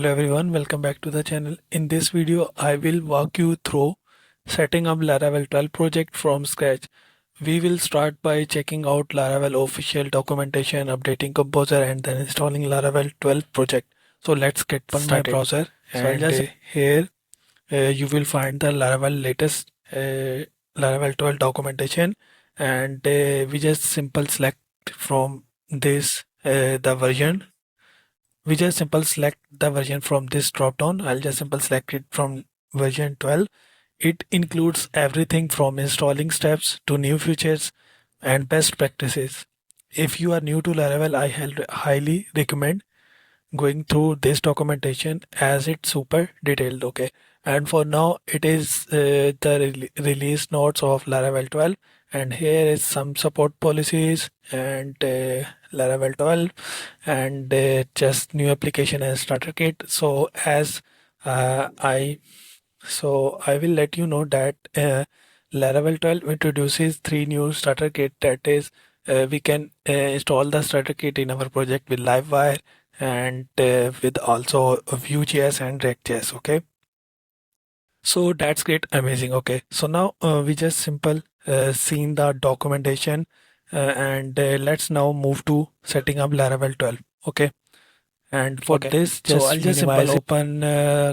Hello everyone, welcome back to the channel. In this video, I will walk you through setting up Laravel 12 project from scratch. We will start by checking out Laravel official documentation, updating Composer, and then installing Laravel 12 project. So let's get started. My browser, and here you will find the Laravel latest Laravel 12 documentation, and we just simple select from this the version. We just simple select the version from this drop down. I'll just simple select it from version 12. It includes everything from installing steps to new features and best practices. If you are new to Laravel, I highly recommend going through this documentation as it's super detailed. Okay, and for now it is the release notes of Laravel 12, and here is some support policies and Laravel 12 and just new application and starter kit. So as I I will let you know that Laravel 12 introduces three new starter kit. That is, we can install the starter kit in our project with Livewire and with also Vue.js and React.js. Okay, so that's great, amazing. Okay, so now we just simple seen the documentation and let's now move to setting up Laravel 12. Okay, and for this, so I'll just simple open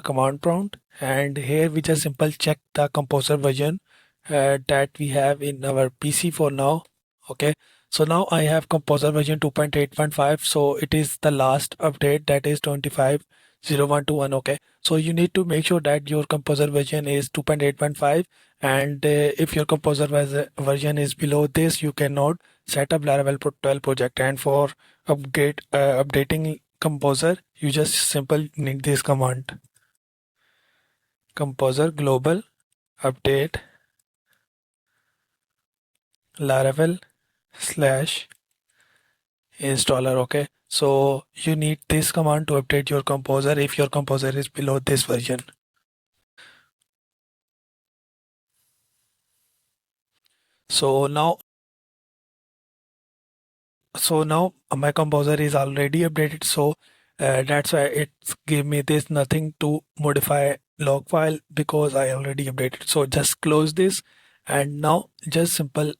command prompt, and here we just simple check the Composer version that we have in our PC for now. Okay, so now I have Composer version 2.8.5, so it is the last update, that is 25.0121. Okay, so you need to make sure that your Composer version is 2.8.5, and if your Composer version is below this, you cannot set up Laravel 12 project. And for updating Composer, you just simple need this command: Composer global update Laravel slash installer. Okay, so you need this command to update your Composer if your Composer is below this version. So now my Composer is already updated, so that's why it's give me this nothing to modify log file because I already updated. So just close this, and now just simple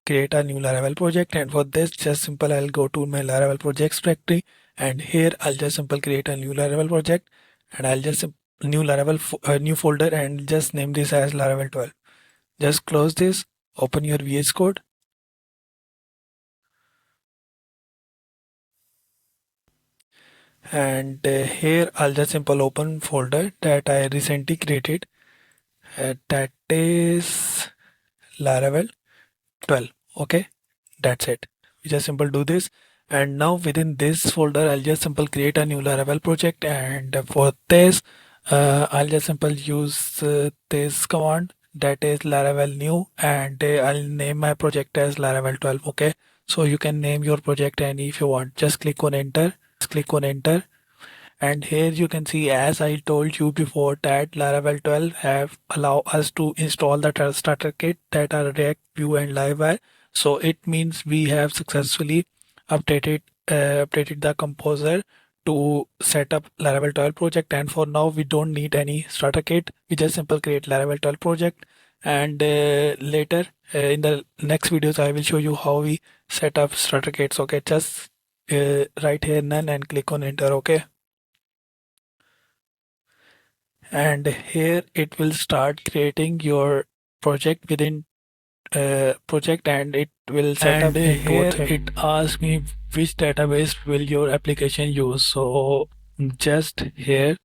create a new Laravel project. And for this, just simple I'll go to my Laravel projects directory, and here I'll just simple create a new Laravel project, and I'll just new Laravel new folder and just name this as Laravel 12. Just close this, open your VS Code, and here I'll just simple open folder that I recently created, that is Laravel 12. Okay, that's it. We just simple do this, and now within this folder I'll just simple create a new Laravel project, and for this I'll just simple use this command, that is Laravel new, and I'll name my project as Laravel 12. Okay, so you can name your project any if you want. Just click on enter, and here you can see, as I told you before, that Laravel 12 have allow us to install the starter kit that are React, Vue, and Livewire. So it means we have successfully updated the Composer to set up Laravel 12 project. And for now, we don't need any starter kit. We just simple create Laravel 12 project. And later in the next videos, I will show you how we set up starter kits. Okay, just write here none and click on enter. Okay, and here it will start creating your project within project, and it will set up into here it asks me which database will your application use. So just here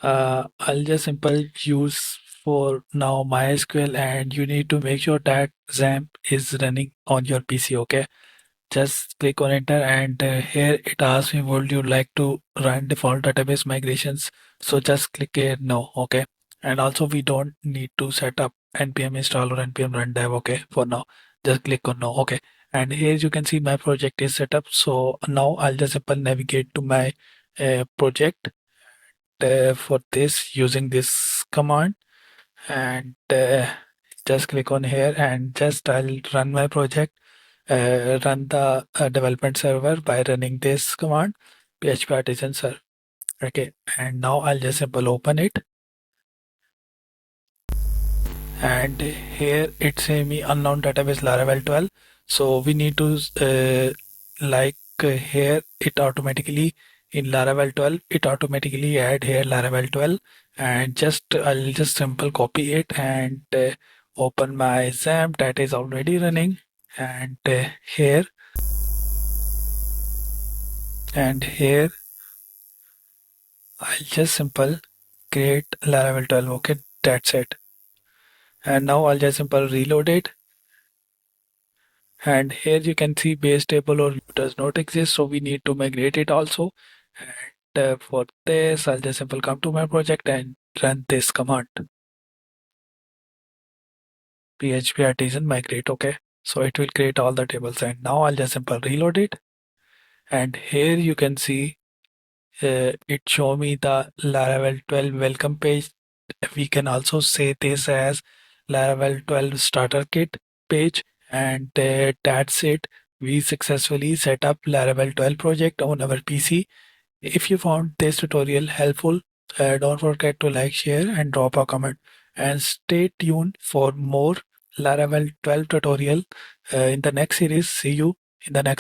I'll just simple use for now MySQL, and you need to make sure that XAMPP is running on your PC. Okay, just click on enter, and here it asks me would you like to run default database migrations. So just click here no. Okay, and also we don't need to set up npm install or npm run dev. Okay, for now just click on no. Okay, and here you can see my project is set up. So now I'll just simple navigate to my project for this using this command, and just click on here, and just I'll run my project, run the development server by running this command, php artisan serve. Okay, and now I'll just simple open it, and here it's a me unknown database Laravel 12. So we need to here it automatically in Laravel 12 it automatically add here Laravel 12, and just I'll just simple copy it and open my XAMPP that is already running, and here and here I'll just simple create Laravel 12. Okay, that's it. And now I'll just simple reload it, and here you can see base table or does not exist, so we need to migrate it also. And for this I'll just simple come to my project and run this command php artisan migrate. Okay, so it will create all the tables, and now I'll just simple reload it, and here you can see it show me the Laravel 12 welcome page. We can also say this as Laravel 12 starter kit page, and that's it. We successfully set up Laravel 12 project on our PC. If you found this tutorial helpful, don't forget to like, share, and drop a comment. And stay tuned for more Laravel 12 tutorial in the next series. See you in the next